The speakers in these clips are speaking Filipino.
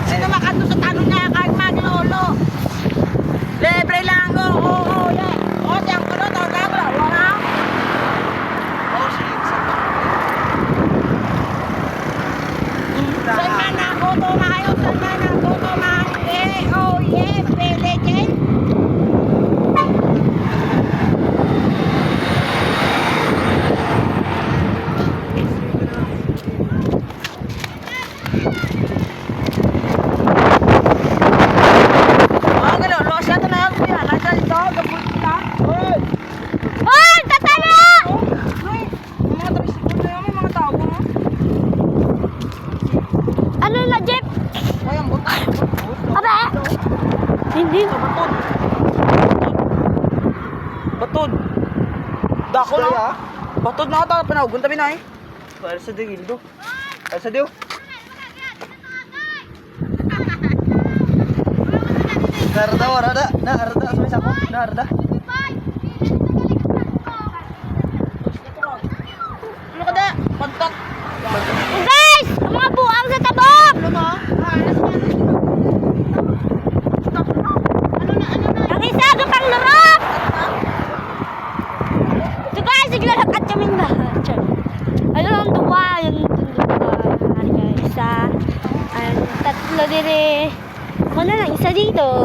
Sino makanto sa tanong niya kahit maglolo? Libre lang ko. Oo, yan. O, diyan ko na. Tawag ako lang. Wala. Saan man ako tumayo? Saan man ako tumayo? Oh, yeah. Pwede, Jen. Ano na, Jeep? Aba? Hindi. Batod. Dako na. Batod na ata. Panahugon tabi na eh. Para sa digildo. Para sa diyo. Narada, warada. Narada. Asumay sako. Narada. Ano ka da? Pantok. Guys! Ang mga buang sa tabok! Ano na? Ang isa pang lurok! Ito guys, naglalakat kami ba? Ano ang dua? Yung isa. Tatlo dire. Ako na lang, isa dito.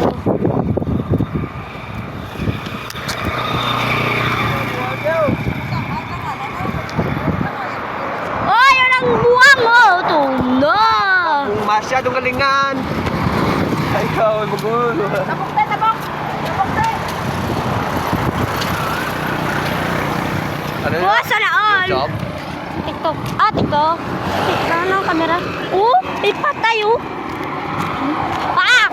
Oh, yun ang buwang mo! Ito na! Masyadong galingan. Ay, ikaw, magulo. Tabok tayo, tabok! Tabok tayo! Ano yun? Oh, sana all! Good job. TikTok. Ah, TikTok. TikTok. Ano ang kamera? Oh, ipatay oh. Ah!